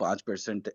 5%,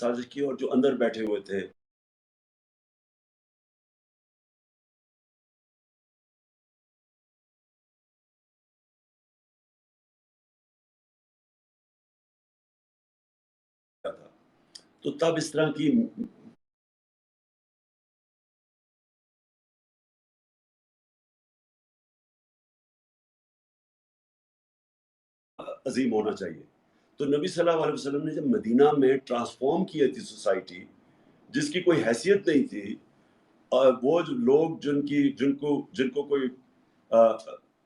سازش کی اور جو اندر بیٹھے ہوئے تھے تو تب اس طرح کی عظیم ہونا چاہیے. تو نبی صلی اللہ علیہ وسلم نے جب مدینہ میں ٹرانسفارم کی تھی سوسائٹی جس کی کوئی حیثیت نہیں تھی، وہ جو لوگ جن کو کوئی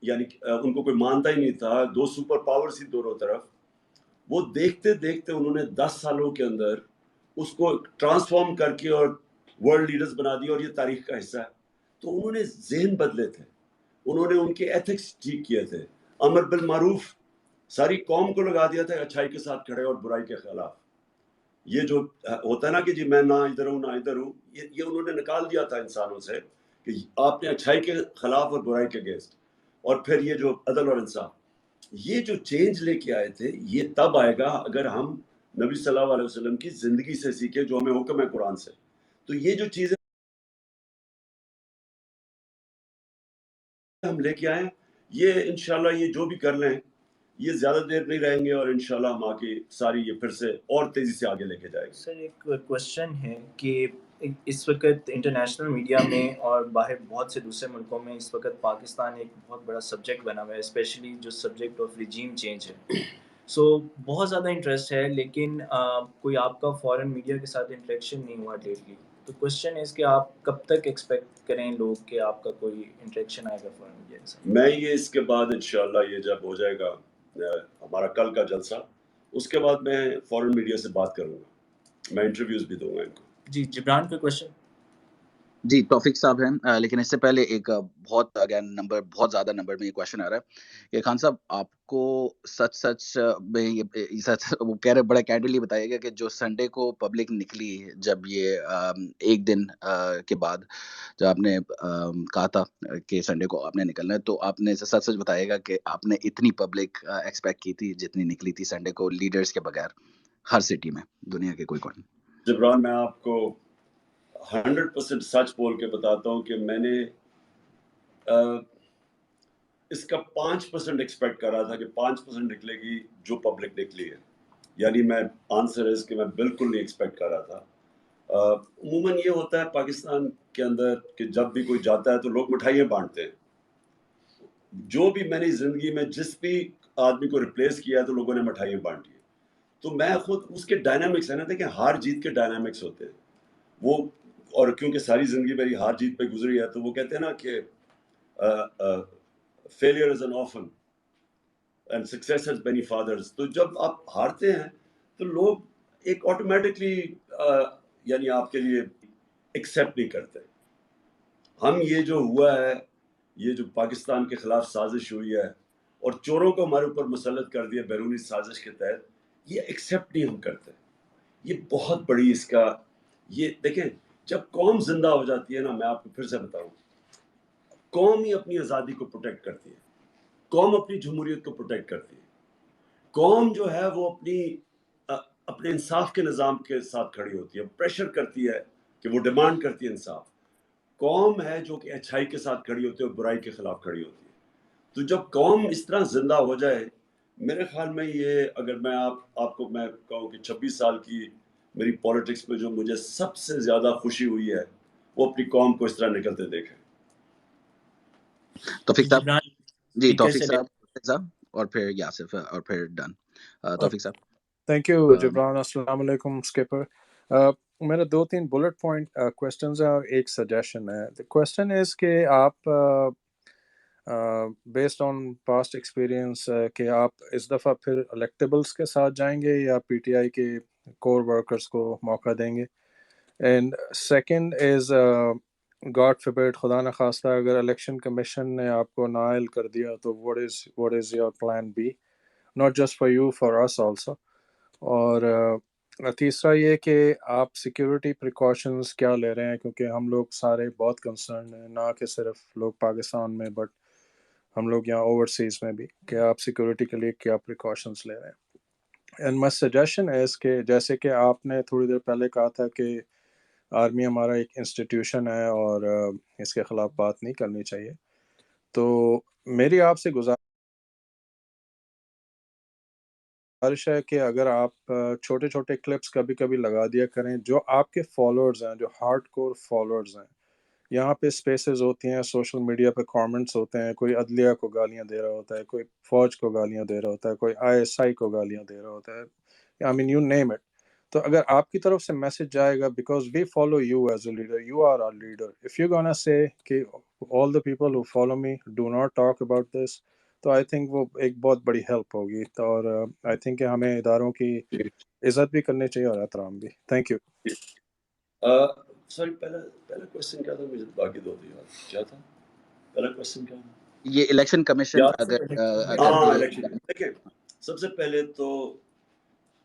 یعنی ان کو کوئی مانتا ہی نہیں تھا، دو سپر پاورز تھی دونوں طرف، وہ دیکھتے دیکھتے انہوں نے 10 سالوں کے اندر اس کو ٹرانسفارم کر کے اور ورلڈ لیڈرز بنا دیا اور یہ تاریخ کا حصہ ہے. تو انہوں نے ذہن بدلے تھے، انہوں نے ان کے ایتھکس ٹھیک کیے تھے، امر بالمعروف ساری قوم کو لگا دیا تھا اچھائی کے ساتھ کھڑے اور برائی کے خلاف. یہ جو ہوتا ہے نا کہ جی میں نہ ادھر ہوں نہ ادھر ہوں، یہ انہوں نے نکال دیا تھا انسانوں سے کہ آپ نے اچھائی کے خلاف اور برائی کے اگینسٹ. اور پھر یہ جو عدل اور انصاف، یہ جو چینج لے کے آئے تھے، یہ تب آئے گا اگر ہم نبی صلی اللہ علیہ وسلم کی زندگی سے سیکھیں جو ہمیں حکم ہے قرآن سے. تو یہ جو چیزیں ہم لے کے آئیں، یہ انشاءاللہ یہ جو بھی کر لیں یہ زیادہ دیر نہیں رہیں گے اور انشاءاللہ ہم آگے ساری یہ پھر سے اور تیزی سے آگے لے کے جائیں گے. سر ایک کوشچن ہے کہ اس وقت انٹرنیشنل میڈیا میں اور باہر بہت سے دوسرے ملکوں میں اس وقت پاکستان ایک بہت بڑا سبجیکٹ بنا ہوا ہے، اسپیشلی جو سبجیکٹ آف ریجیم چینج ہے. سو بہت زیادہ انٹرسٹ ہے، لیکن کوئی آپ کا فارن میڈیا کے ساتھ انٹریکشن نہیں ہوا لیٹلی. تو کوشچن ہے کہ آپ کب تک ایکسپیکٹ کریں لوگ کہ آپ کا کوئی انٹریکشن آئے گا فارن میڈیا کے ساتھ؟ میں یہ اس کے بعد انشاءاللہ یہ جب ہو جائے گا ہمارا کل کا جلسہ، اس کے بعد میں فارن میڈیا سے بات کروں گا، میں انٹرویوز بھی دوں گا ان کو. جی جبران کا کوشچن. جی توفیق صاحب ہیں، لیکن اس سے پہلے ایک بہت زیادہ نمبر میں یہ کوشچن آ رہا ہے کہ خان صاحب آپ کو سچ میں وہ کہہ رہے بڑا کینڈلی بتائیے گا کہ جو سنڈے کو پبلک نکلی جب یہ ایک دن کے بعد جب آپ نے کہا تھا کہ سنڈے کو آپ نے نکلنا ہے، تو آپ نے سچ بتائیے گا کہ آپ نے اتنی پبلک ایکسپیکٹ کی تھی جتنی نکلی تھی سنڈے کو لیڈرز کے بغیر ہر سٹی میں دنیا کے کوئی کونے؟ جبران میں آپ کو 100% سچ بول کے بتاتا ہوں کہ میں نے اس کا 5% ایکسپیکٹ کر رہا تھا کہ 5% نکلے گی جو پبلک نکلی ہے. یعنی میں آنسر ہے کہ میں بالکل نہیں ایکسپیکٹ کر رہا تھا. عموماً یہ ہوتا ہے پاکستان کے اندر کہ جب بھی کوئی جاتا ہے تو لوگ مٹھائیاں بانٹتے ہیں. جو بھی میں نے زندگی میں جس بھی آدمی کو ریپلیس کیا ہے تو لوگوں نے مٹھائیاں بانٹی ہیں. تو میں خود اس کے ڈائنامکس ہے نا، دیکھیں ہار جیت کے ڈائنامکس ہوتے ہیں وہ، اور کیونکہ ساری زندگی میری ہار جیت پہ گزری ہے تو وہ کہتے ہیں نا کہ failure is an orphan and success has many fathers. تو جب آپ ہارتے ہیں تو لوگ ایک آٹومیٹکلی یعنی آپ کے لیے ایکسیپٹ نہیں کرتے. ہم یہ جو ہوا ہے، یہ جو پاکستان کے خلاف سازش ہوئی ہے اور چوروں کو ہمارے اوپر مسلط کر دیا بیرونی سازش کے تحت، یہ ایکسیپٹ نہیں ہم کرتے. یہ بہت بڑی اس کا یہ دیکھیں جب قوم زندہ ہو جاتی ہے نا، میں آپ کو پھر سے بتاؤں، قوم ہی اپنی آزادی کو پروٹیکٹ کرتی ہے، قوم اپنی جمہوریت کو پروٹیکٹ کرتی ہے. قوم جو ہے وہ اپنے انصاف کے نظام کے ساتھ کھڑی ہوتی ہے، پریشر کرتی ہے کہ وہ ڈیمانڈ کرتی ہے انصاف. قوم ہے جو کہ اچھائی کے ساتھ کھڑی ہوتی ہے اور برائی کے خلاف کھڑی ہوتی ہے. تو جب قوم اس طرح زندہ ہو جائے، میرے خیال میں یہ اگر میں آپ کو میں کہوں کہ 26 سال کی میری پولیٹکس میں جو مجھے سب سے زیادہ خوشی ہوئی ہے وہ اپنی قوم کو اس طرح نکلتے دیکھیں. توفیق صاحب. جبران جی توفیق صاحب اور پھر یاسف اور پھر ڈن. توفیق صاحب. Thank you Jibran. السلام علیکم اسکپر. میرے 2-3 بلٹ پوائنٹ کویسچنز ہیں اور ایک سجیشن ہے. دی کویسچن از کہ آپ بیسڈ آن پاسٹ ایکسپیرئنس کہ آپ اس دفعہ پھر الیکٹیبلس کے ساتھ جائیں گے یا پی ٹی آئی کے کور ورکرز کو موقع دیں گے. اینڈ سیکنڈ از گاڈ فبرڈ، خدا نخواستہ اگر الیکشن کمیشن نے آپ کو نائل کر دیا تو what is your plan B, not just for you, for us also. اور تیسرا یہ کہ آپ سیکیورٹی پریکاشنز کیا لے رہے ہیں، کیونکہ ہم لوگ سارے بہت کنسرن ہیں، نہ کہ صرف لوگ پاکستان میں بٹ ہم لوگ یہاں اوورسیز میں بھی، کہ آپ سیکیورٹی کے لیے کیا پریکاشنز لے رہے ہیں. اینڈ مائی سجیشن is کہ جیسے کہ آپ نے تھوڑی دیر پہلے کہا تھا کہ آرمی ہمارا ایک انسٹیٹیوشن ہے اور اس کے خلاف بات نہیں کرنی چاہیے، تو میری آپ سے گزارش ہے کہ اگر آپ چھوٹے چھوٹے کلپس کبھی کبھی لگا دیا کریں، جو آپ کے فالوورز ہیں، جو ہارڈ کور فالوورز ہیں، یہاں پہ سپیسز ہوتی ہیں، سوشل میڈیا پہ کامنٹس ہوتے ہیں، کوئی عدلیہ کو گالیاں دے رہا ہوتا ہے، کوئی فوج کو گالیاں دے رہا ہوتا ہے، کوئی ISI کو گالیاں دے رہا ہوتا ہے، آئی مین یو نیم اٹ. تو اگر آپ کی طرف سے میسج جائے گا، because we follow you as a leader, you are our leader, if you gonna say کہ all the people who follow me do not talk about this, تو آئی تھنک وہ ایک بہت بڑی ہیلپ ہوگی. تو اور آئی تھنک کہ ہمیں اداروں کی عزت بھی کرنی چاہیے اور احترام بھی. Thank you. سوری، پہلا کوشچن کیا تھا؟ مجھے باقی دو تھی یاد. کیا تھا پہلا کوشچن؟ کیا تھا؟ یہ الیکشن کمیشن یاد اگر ہاں، یہ الیکشن. دیکھیں، سب سے پہلے تو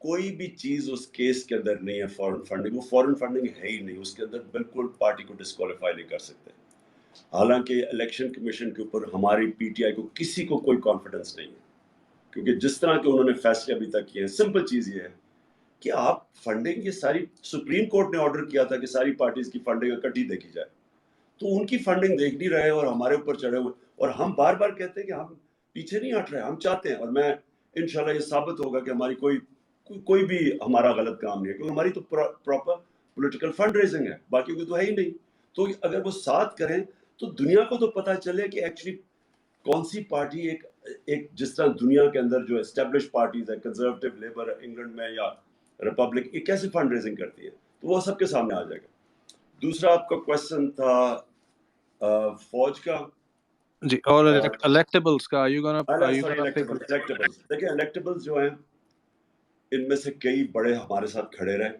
کوئی بھی چیز اس کیس کے اندر نہیں ہے فورن فنڈنگ. وہ فورن فنڈنگ ہے ہی نہیں اس کے اندر. بالکل پارٹی کو ڈسکوالیفائی نہیں کر سکتے. حالانکہ الیکشن کمیشن کے اوپر ہماری PTI کو کسی کو کوئی کانفیڈنس نہیں ہے، کیونکہ جس طرح کے انہوں نے فیصلے ابھی تک کیے ہیں. سمپل چیز یہ ہے کہ آپ فنڈنگ، یہ ساری سپریم کورٹ نے آرڈر کیا تھا کہ ساری پارٹیز کی فنڈنگ اکٹھی دیکھی جائے، تو ان کی فنڈنگ دیکھ نہیں رہے اور ہمارے اوپر چڑھے ہوئے. اور ہم بار بار کہتے ہیں کہ ہم پیچھے نہیں ہٹ رہے، ہم چاہتے ہیں. اور میں انشاءاللہ یہ ثابت ہوگا کہ ہماری کوئی بھی ہمارا غلط کام نہیں ہے، کیونکہ ہماری تو پراپر پولیٹیکل فنڈ ریزنگ ہے، باقی کوئی تو ہے ہی نہیں. تو اگر وہ ساتھ کریں تو دنیا کو تو پتہ چلے کہ ایکچولی کون سی پارٹی ایک جس طرح دنیا کے اندر جو اسٹیبلش پارٹیز ہیں، کنزرویٹو، لیبر انگلینڈ میں یا ریپبلک، یہ کیسے فنڈ ریزنگ کرتی ہے، تو وہ سب کے سامنے آ جائے گا. دوسرا آپ کا کوشچن تھا فوج کا. جی، اور الیکٹیبلز کا الیکٹیبلز. دیکھیں، الیکٹیبلز جو ہیں ان میں سے کئی بڑے ہمارے ساتھ کھڑے رہے،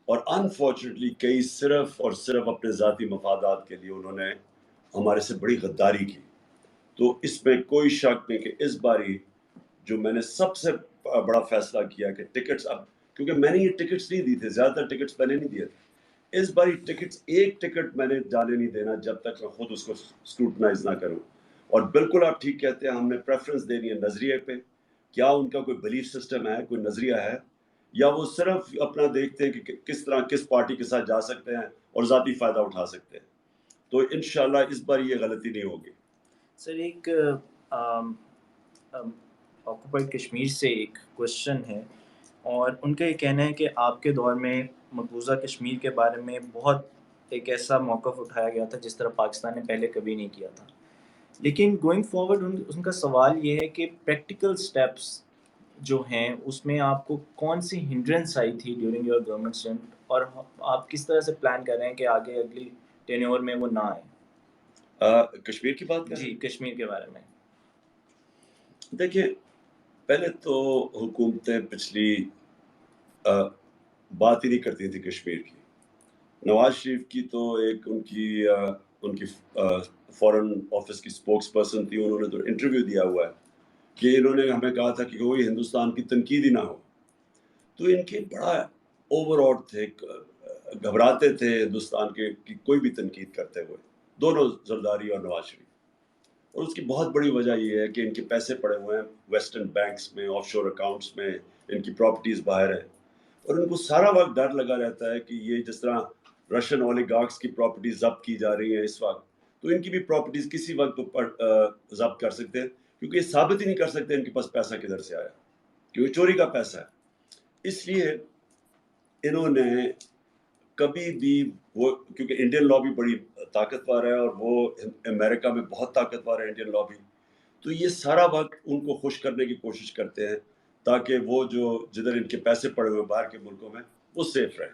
اور انفارچونیٹلی کئی صرف اور صرف اپنے ذاتی مفادات کے لیے انہوں نے ہمارے سے بڑی غداری کی. تو اس میں کوئی شک نہیں کہ اس باری جو میں نے سب سے بڑا فیصلہ کیا کہ ٹکٹس، اب کیونکہ میں نے یہ ٹکٹس نہیں دی تھے، زیادہ تر ٹکٹس میں نے نہیں دیے تھے، اس باری ٹکٹس ایک ٹکٹ میں نے جانے نہیں دینا جب تک میں خود اس کو اسکروٹنائز نہ کروں. اور بالکل آپ ٹھیک کہتے ہیں، ہم نے پریفرنس دینی ہے نظریے پہ. کیا ان کا کوئی بلیف سسٹم ہے، کوئی نظریہ ہے، یا وہ صرف اپنا دیکھتے ہیں کہ کس طرح کس پارٹی کے ساتھ جا سکتے ہیں اور ذاتی فائدہ اٹھا سکتے ہیں. تو انشاءاللہ اس بار یہ غلطی نہیں ہوگی. سر، ایک آکوپائڈ کشمیر سے ایک کوشچن ہے، اور ان کا یہ کہنا ہے کہ آپ کے دور میں مقبوضہ کشمیر کے بارے میں بہت ایک ایسا موقف اٹھایا گیا تھا جس طرح پاکستان نے پہلے کبھی نہیں کیا تھا، لیکن گوئنگ فارورڈ ان کا سوال یہ ہے کہ پریکٹیکل سٹیپس جو ہیں اس میں آپ کو کون سی ہنڈرنس آئی تھی ڈیورنگ یور گورنمنٹ اسٹینٹ، اور آپ کس طرح سے پلان کر رہے ہیں کہ آگے اگلی ٹینیور میں وہ نہ آئے؟ کشمیر کی بات جی، کشمیر کے بارے میں. دیکھیں، پہلے تو حکومتیں پچھلی بات ہی نہیں کرتی تھی کشمیر کی. نواز شریف کی تو ایک ان کی فورن آفس کی اسپوکس پرسن تھی، انہوں نے تو انٹرویو دیا ہوا ہے کہ انہوں نے ہمیں کہا تھا کہ کوئی ہندوستان کی تنقید ہی نہ ہو. تو ان کے بڑا اوور آٹ تھے، گھبراتے تھے ہندوستان کی کوئی بھی تنقید کرتے ہوئے، دونوں زرداری اور نواز شریف. اور اس کی بہت بڑی وجہ یہ ہے کہ ان کے پیسے پڑے ہوئے ہیں ویسٹرن بینکس میں، آف شور اکاؤنٹس میں، ان کی پراپرٹیز باہر ہیں، اور ان کو سارا وقت ڈر لگا رہتا ہے کہ یہ جس طرح رشین اولیگارکس کی پراپرٹیز ضبط کی جا رہی ہیں اس وقت، تو ان کی بھی پراپرٹیز کسی وقت ضبط کر سکتے ہیں، کیونکہ یہ ثابت ہی نہیں کر سکتے ان کے پاس پیسہ کدھر سے آیا، کیونکہ چوری کا پیسہ ہے. اس لیے انہوں نے کبھی بھی وہ، کیونکہ انڈین لابی بڑی طاقتور ہے اور وہ امریکہ میں بہت طاقتور ہے انڈین لابی، تو یہ سارا وقت ان کو خوش کرنے کی کوشش کرتے ہیں تاکہ وہ جو جدھر ان کے پیسے پڑے ہوئے باہر کے ملکوں میں وہ سیف رہے.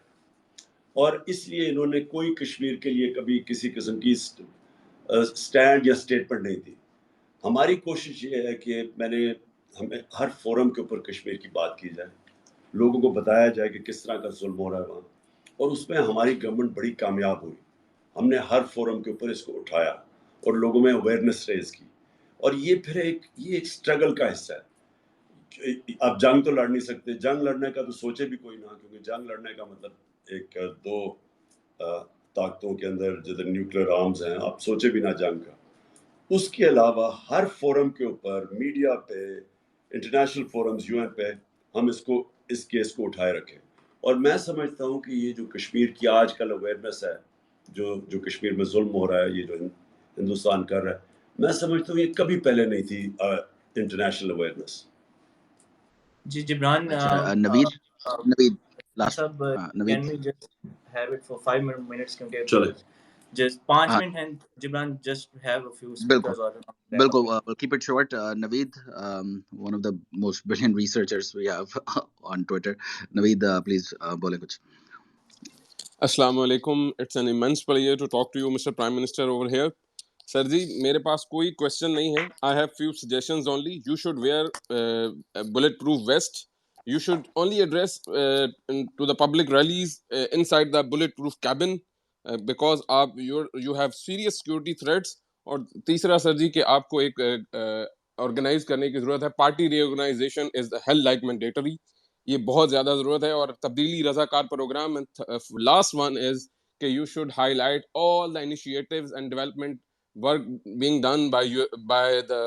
اور اس لیے انہوں نے کوئی کشمیر کے لیے کبھی کسی قسم کی سٹینڈ یا سٹیٹمنٹ نہیں دی. ہماری کوشش یہ ہے کہ ہمیں ہر فورم کے اوپر کشمیر کی بات کی جائے، لوگوں کو بتایا جائے کہ کس طرح کا ظلم ہو رہا ہے وہاں، اور اس میں ہماری گورنمنٹ بڑی کامیاب ہوئی. ہم نے ہر فورم کے اوپر اس کو اٹھایا اور لوگوں میں اویئرنیس ریز کی. اور یہ پھر ایک سٹرگل کا حصہ ہے. اب جنگ تو لڑ نہیں سکتے، جنگ لڑنے کا تو سوچے بھی کوئی نہ، کیونکہ جنگ لڑنے کا مطلب ایک دو طاقتوں کے اندر جدھر نیوکلیر آرمز ہیں، آپ سوچے بھی نہ جنگ کا. اس کے علاوہ ہر فورم کے اوپر، میڈیا پہ، انٹرنیشنل فورمز، UN پہ، ہم اس کیس کو اٹھائے رکھیں. اور میں سمجھتا ہوں کہ یہ جو کشمیر کی آج کل اویئرنیس ہے, جو کشمیر میں ظلم ہو رہا ہے, یہ جو ہندوستان کر رہا ہے, میں سمجھتا ہوں یہ کبھی پہلے نہیں تھی انٹرنیشنل اویئرنیس. جی جبران اچھا نوید لاسٹ صاحب Naveed can we just have it for 5 minutes کیونکہ چلے جسٹ 5 منٹ ہیں Jibran, just have a few بالکل اسپیکرز اور بالکل we'll keep it short. Naveed, one of the most brilliant researchers we have on Twitter. Naveed, please بولیں کچھ. السلام علیکم. It's an immense pleasure to talk to you, Mr. Prime Minister over here. سر جی میرے پاس کوئی question نہیں ہے. I have few suggestions only. You should wear a bulletproof vest. You should only address to the public rallies inside the bulletproof cabin because you have serious security threats. اور تیسرا سر جی کہ آپ کو ایک آرگنائز کرنے کی ضرورت ہے. Party reorganization is held like mandatory. یہ بہت زیادہ ضرورت ہے. اور تبدیلی رضاکار پروگرام. لاسٹ ون از کہ you should highlight all the initiatives and development work being done by the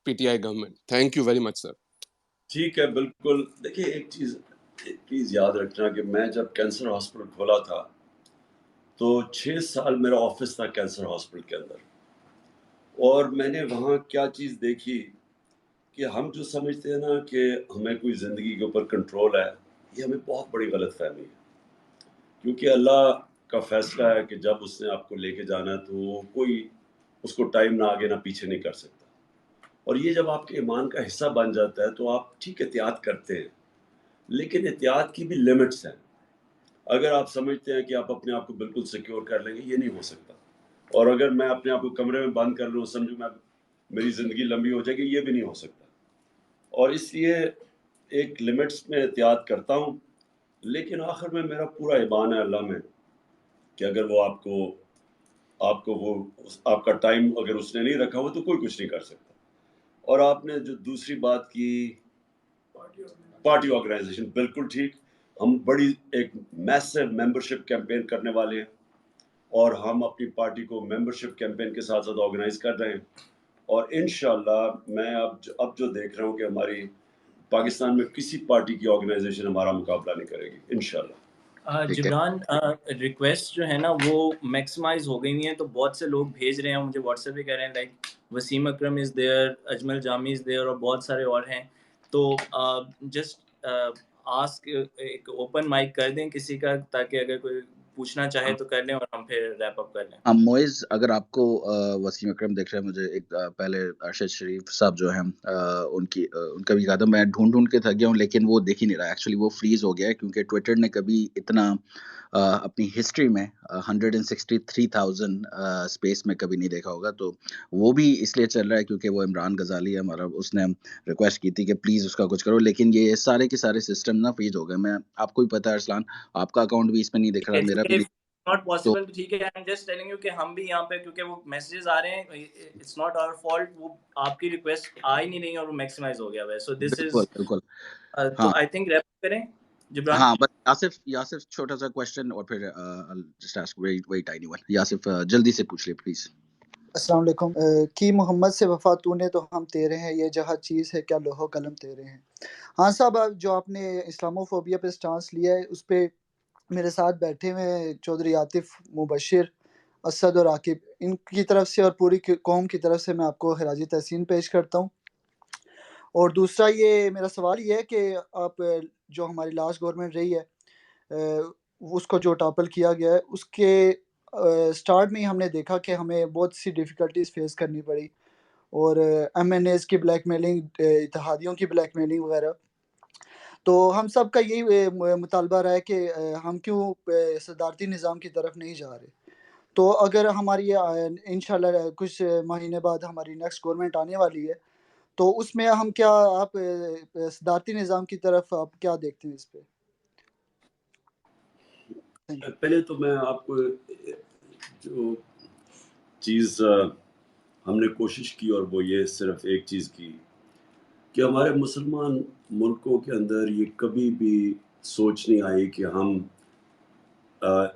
PTI government. Thank you very much, sir. ٹھیک ہے, بالکل. دیکھیے ایک چیز پلیز یاد رکھنا کہ میں جب کینسر ہاسپٹل کھولا تھا تو 6 سال میرا آفس تھا کینسر ہاسپٹل کے اندر, اور میں نے وہاں کیا چیز دیکھی کہ ہم جو سمجھتے ہیں نا کہ ہمیں کوئی زندگی کے اوپر کنٹرول ہے, یہ ہمیں بہت بڑی غلط فہمی ہے. کیونکہ اللہ کا فیصلہ ہے کہ جب اس نے آپ کو لے کے جانا ہے تو کوئی اس کو ٹائم نہ آگے نہ پیچھے نہیں کر سکتا. اور یہ جب آپ کے ایمان کا حصہ بن جاتا ہے تو آپ ٹھیک احتیاط کرتے ہیں, لیکن احتیاط کی بھی لمٹس ہیں. اگر آپ سمجھتے ہیں کہ آپ اپنے آپ کو بالکل سیکیور کر لیں گے, یہ نہیں ہو سکتا. اور اگر میں اپنے آپ کو کمرے میں بند کر لوں, سمجھوں میں میری زندگی لمبی ہو جائے گی, یہ بھی نہیں ہو سکتا. اور اس لیے ایک لمٹس میں احتیاط کرتا ہوں, لیکن آخر میں میرا پورا ایمان ہے اللہ میں کہ اگر وہ آپ کو وہ آپ کا ٹائم اگر اس نے نہیں رکھا ہوا تو کوئی کچھ نہیں کر سکتا. اور آپ نے جو دوسری بات کی پارٹی آرگنائزیشن, بالکل ٹھیک. ہم بڑی ایک میسو ممبرشپ کیمپین کرنے والے ہیں, اور ہم اپنی پارٹی کو ممبرشپ کیمپین کے ساتھ ساتھ آرگنائز کر رہے ہیں. اور انشاءاللہ میں اب جو دیکھ رہا ہوں کہ ہماری پاکستان میں کسی پارٹی کی آرگنائزیشن ہمارا مقابلہ نہیں کرے گی انشاءاللہ. جبران ریکویسٹ جو ہے نا وہ میکسیمائز ہو گئی ہیں, تو بہت سے لوگ بھیج رہے ہیں مجھے واٹس ایپ پہ, کہہ رہے ہیں like Wasim Akram is there, Ajmal Jami is there, اور بہت سارے اور ہیں. تو جسٹ آسک ایک اوپن مائک کر دیں کسی کا, تاکہ اگر کوئی پوچھنا چاہے تو کر لیں اور ہم پھر ریپ اپ کر لیں. موئز اگر آپ کو وسیم اکرم دیکھ رہے ہیں, مجھے ایک پہلے ارشد شریف صاحب جو ہیں ان کا بھی کہا تھا, میں ڈھونڈ کے تھک گیا ہوں لیکن وہ دیکھ ہی نہیں رہا. ایکچولی وہ فریز ہو گیا ہے کیونکہ ٹویٹر نے کبھی اتنا اپنی ہسٹری میں 163,000 اسپیس میں کبھی نہیں دیکھا ہوگا. تو وہ بھی اس لیے چل رہا ہے کیونکہ وہ عمران غزالی ہے ہمارا, اس نے ریکویسٹ کی تھی کہ پلیز اس کا کچھ کرو, لیکن یہ سارے کے سارے سسٹم نا فریز ہو گئے. میں آپ کو بھی پتا ہے ارسلان, آپ کا اکاؤنٹ بھی اس میں نہیں دکھ رہا, میرا بھی نہیں. ناٹ پاسبل, ٹھیک ہے, I am just telling you کہ ہم بھی یہاں پہ کیونکہ وہ میسیجز آ رہے ہیں, اٹس ناٹ آور فالٹ, وہ آپ کی ریکویسٹ آ ہی نہیں رہی اور وہ میکسیمائز ہو گیا ہے. سو دس از بالکل تو آئی تھنک ریپ کریں جبران. ہاں, بس یاسف چھوٹا سا کوسچن اور پھر just ask very tiny one. Yasif جلدی سے پوچھ لے پلیز. السلام علیکم. کی محمد سے وفا تو نے تو ہم تیرے ہیں, یہ جہاں چیز ہے کیا لوح و قلم تیرے ہیں. ہاں صاحب, جو آپ نے اسلاموفوبیا پہ سٹانس لیا ہے اس پہ میرے ساتھ بیٹھے ہوئے چودھری عاطف, مبشر, اسد اور عاقب, ان کی طرف سے اور پوری قوم کی طرف سے میں آپ کو خراج تحسین پیش کرتا ہوں. اور دوسرا یہ میرا سوال یہ ہے کہ آپ جو ہماری لاسٹ گورنمنٹ رہی ہے اس کو جو ٹاپل کیا گیا ہے, اس کے سٹارٹ میں ہی ہم نے دیکھا کہ ہمیں بہت سی ڈیفیکلٹیز فیس کرنی پڑی, اور ایم این ایز کی بلیک میلنگ, اتحادیوں کی بلیک میلنگ وغیرہ. تو ہم سب کا یہی مطالبہ رہا ہے کہ ہم کیوں صدارتی نظام کی طرف نہیں جا رہے. تو اگر ہماری انشاءاللہ کچھ مہینے بعد ہماری نیکسٹ گورنمنٹ آنے والی ہے, تو اس میں ہم کیا آپ صدارتی نظام کی طرف آپ کیا دیکھتے ہیں اس پہ؟ پہلے تو میں آپ کو جو چیز ہم نے کوشش کی, اور وہ یہ صرف ایک چیز کی کہ ہمارے مسلمان ملکوں کے اندر یہ کبھی بھی سوچ نہیں آئی کہ ہم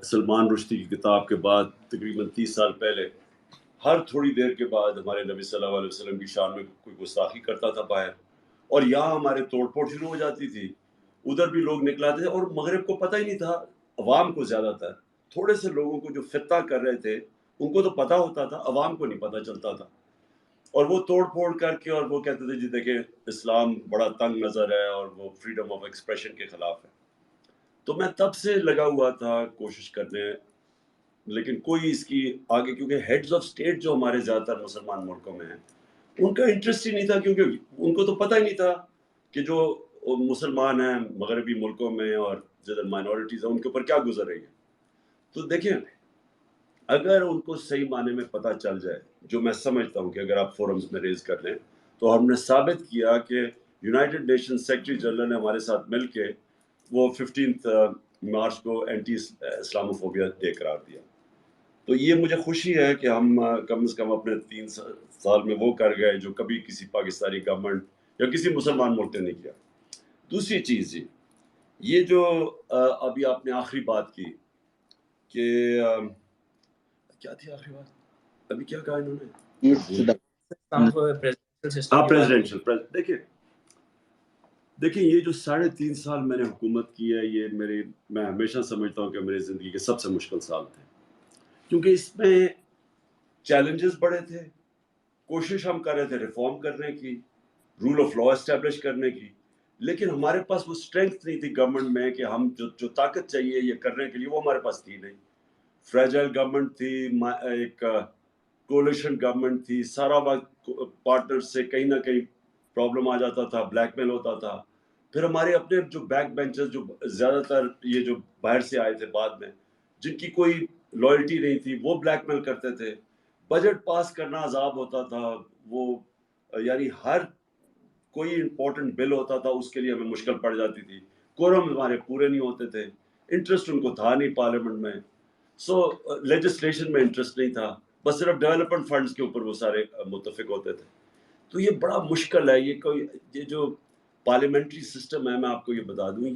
سلمان رشدی کی کتاب کے بعد تقریباً 30 سال پہلے ہر تھوڑی دیر کے بعد ہمارے نبی صلی اللہ علیہ وسلم کی شان میں کوئی گستاخی کرتا تھا باہر, اور یہاں ہمارے توڑ پھوڑ شروع ہو جاتی تھی, ادھر بھی لوگ نکلاتے تھے, اور مغرب کو پتہ ہی نہیں تھا, عوام کو زیادہ تر, تھوڑے سے لوگوں کو جو فتنہ کر رہے تھے ان کو تو پتہ ہوتا تھا, عوام کو نہیں پتہ چلتا تھا, اور وہ توڑ پھوڑ کر کے اور وہ کہتے تھے جی دیکھیں اسلام بڑا تنگ نظر ہے اور وہ فریڈم آف ایکسپریشن کے خلاف ہے. تو میں تب سے لگا ہوا تھا کوشش کرنے, لیکن کوئی اس کی آگے, کیونکہ ہیڈز آف اسٹیٹ جو ہمارے زیادہ تر مسلمان ملکوں میں ہیں ان کا انٹرسٹ ہی نہیں تھا, کیونکہ ان کو تو پتہ ہی نہیں تھا کہ جو مسلمان ہیں مغربی ملکوں میں اور جدھر مائنورٹیز ہیں ان کے اوپر کیا گزر رہی ہے. تو دیکھیں اگر ان کو صحیح معنی میں پتہ چل جائے, جو میں سمجھتا ہوں کہ اگر آپ فورمز میں ریز کر لیں, تو ہم نے ثابت کیا کہ یونائٹڈ نیشن سیکرٹری جنرل نے ہمارے ساتھ مل کے وہ 15 مارچ کو اینٹی اسلاموفوبیا ڈے قرار دیا. تو یہ مجھے خوشی ہے کہ ہم کم از کم اپنے 3 سال میں وہ کر گئے جو کبھی کسی پاکستانی گورنمنٹ یا کسی مسلمان ملک نے نہیں کیا. دوسری چیز یہ جو ابھی آپ نے آخری بات کی کہ کیا تھی آخری بات, ابھی کیا کہا انہوں نے, پریزیڈنشل. دیکھیں یہ جو 3.5 سال میں نے حکومت کی ہے, یہ میں ہمیشہ سمجھتا ہوں کہ میری زندگی کے سب سے مشکل سال تھے, کیونکہ اس میں چیلنجز بڑے تھے, کوشش ہم کر رہے تھے ریفارم کرنے کی, رول آف لا اسٹیبلش کرنے کی, لیکن ہمارے پاس وہ اسٹرینتھ نہیں تھی گورنمنٹ میں کہ ہم جو طاقت چاہیے یہ کرنے کے لیے وہ ہمارے پاس تھی نہیں. فریجائل گورنمنٹ تھی, ایک کولیشن گورنمنٹ تھی, سارا وقت پارٹنر سے کہیں نہ کہیں پرابلم آ جاتا تھا, بلیک میل ہوتا تھا. پھر ہمارے اپنے جو بیک بینچرز جو زیادہ تر یہ جو باہر سے آئے تھے بعد میں, جن کی کوئی لائلٹی نہیں تھی, وہ بلیک میل کرتے تھے. بجٹ پاس کرنا عذاب ہوتا تھا, وہ یعنی ہر کوئی امپورٹنٹ بل ہوتا تھا اس کے لیے ہمیں مشکل پڑ جاتی تھی, کورم ہمارے پورے نہیں ہوتے تھے, انٹرسٹ ان کو تھا نہیں پارلیمنٹ میں, سو لیجسلیشن میں انٹرسٹ نہیں تھا, بس صرف ڈیولپمنٹ فنڈز کے اوپر وہ سارے متفق ہوتے تھے. تو یہ بڑا مشکل ہے, یہ جو پارلیمنٹری سسٹم ہے, میں آپ کو یہ بتا دوں,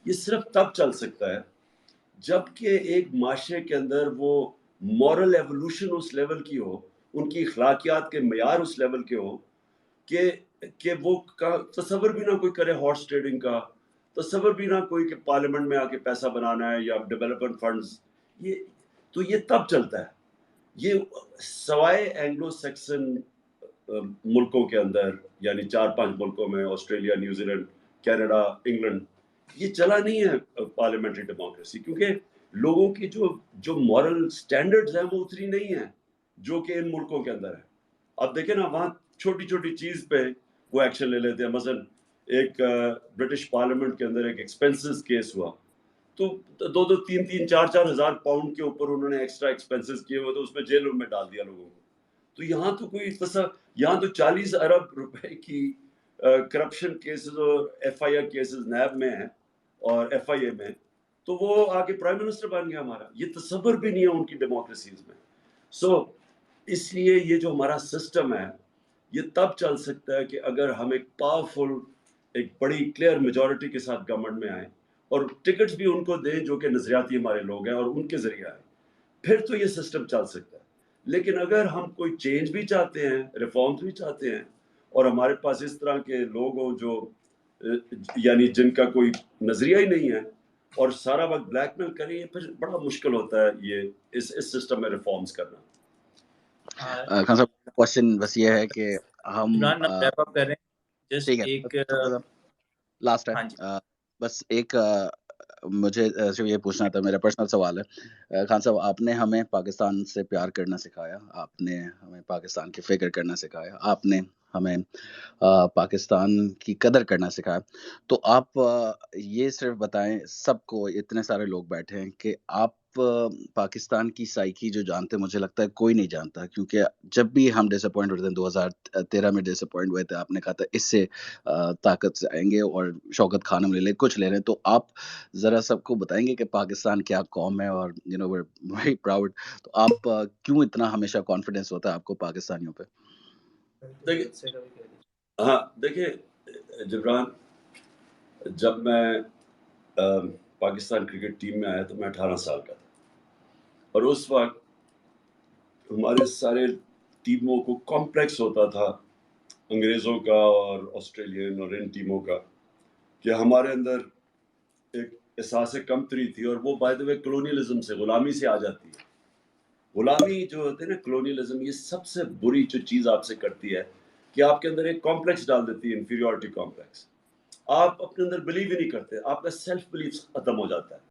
یہ صرف تب چل سکتا ہے جب کہ ایک معاشرے کے اندر وہ مورل ایوولوشن اس لیول کی ہو, ان کی اخلاقیات کے معیار اس لیول کے ہو کہ وہ تصور بھی نہ کوئی کرے ہارس ٹریڈنگ کا, تصور بھی نہ کوئی کہ پارلیمنٹ میں آ کے پیسہ بنانا ہے یا ڈیولپمنٹ فنڈز. یہ تب چلتا ہے. یہ سوائے اینگلو سیکسن ملکوں کے اندر, یعنی 4-5 ملکوں میں, Australia, New Zealand, Canada, England, یہ چلا نہیں ہے پارلیمنٹری ڈیموکریسی, کیونکہ لوگوں کی جو مورل سٹینڈرڈز ہیں وہ اتنی نہیں ہیں جو کہ ان ملکوں کے اندر ہے. اب دیکھیں نا, وہاں چھوٹی چھوٹی چیز پہ وہ ایکشن لے لیتے ہیں. مثلا ایک برٹش پارلیمنٹ کے اندر ایک ایکسپینسز کیس ہوا, تو 2-3-4 ہزار پاؤنڈ کے اوپر انہوں نے ایکسٹرا ایکسپینسز کیے ہوئے, تو اس میں جیلوں میں ڈال دیا لوگوں کو. تو یہاں تو کوئی یہاں تو 40 ارب روپے کی کرپشن کیسز اور F I R cases NAB میں ہیں اور ایف آئی اے میں, تو وہ آگے پرائم منسٹر بن گیا ہمارا. یہ تصور بھی نہیں ہے ان کی ڈیموکریسیز میں. سو اس لیے یہ جو ہمارا سسٹم ہے یہ تب چل سکتا ہے کہ اگر ہم ایک پاورفل, ایک بڑی کلیئر میجورٹی کے ساتھ گورنمنٹ میں آئیں اور ٹکٹس بھی ان کو دیں جو کہ نظریاتی ہمارے لوگ ہیں اور ان کے ذریعے آئیں, پھر تو یہ سسٹم چل سکتا ہے. لیکن اگر ہم کوئی چینج بھی چاہتے ہیں, ریفارمز بھی چاہتے ہیں, اور ہمارے پاس اس طرح کے لوگ ہوں جو یعنی جن کا کوئی نظریہ ہی نہیں ہے اور سارا وقت بلیک میل کریں, یہ پھر بڑا مشکل ہوتا ہے یہ اس سسٹم میں ریفارمز کرنا. خان صاحب کوشچن بس یہ ہے کہ ہم ریپ اپ کر رہے ہیں, جسٹ ٹھیک ہے, ایک لاسٹ ہے, بس ایک مجھے صرف یہ پوچھنا تھا, میرا پرسنل سوال ہے. خان صاحب, آپ نے ہمیں پاکستان سے پیار کرنا سکھایا, آپ نے ہمیں پاکستان کی فکر کرنا سکھایا, آپ نے ہمیں پاکستان کی قدر کرنا سکھایا. تو آپ یہ صرف بتائیں, سب کو, اتنے سارے لوگ بیٹھے ہیں, کہ آپ پاکستان کی سائیکی جو جانتے, مجھے لگتا ہے کوئی نہیں جانتا, کیونکہ جب بھی ہم ڈس اپوائنٹ ہوتے ہیں, 2013 میں ڈس اپوائنٹ ہوئے تھے, آپ نے کہا تھا اس سے طاقت سے آئیں گے اور شوکت خانم لے لیں, کچھ لے رہے ہیں. تو آپ ذرا سب کو بتائیں گے کہ پاکستان کیا قوم ہے, اور we're very proud. تو آپ کیوں اتنا ہمیشہ کانفیڈنس ہوتا ہے آپ کو پاکستانیوں پہ؟ ہاں دیکھیں جبران, جب میں پاکستان کرکٹ ٹیم میں آیا تو میں 18 سال کا تھا, اور اس وقت ہمارے سارے ٹیموں کو کمپلیکس ہوتا تھا انگریزوں کا اور آسٹریلین اور ان ٹیموں کا کہ ہمارے اندر ایک احساس کمتری تھی، اور وہ بائی دا وے کلونیلزم سے، غلامی سے آ جاتی ہے. غلامی جو ہوتے ہیں نا، کلونیلزم، یہ سب سے بری جو چیز آپ سے کرتی ہے کہ آپ کے اندر ایک کمپلیکس ڈال دیتی ہے، انفیریورٹی کمپلیکس. آپ اپنے اندر بلیو ہی نہیں کرتے، آپ کا سیلف بلیف ختم ہو جاتا ہے.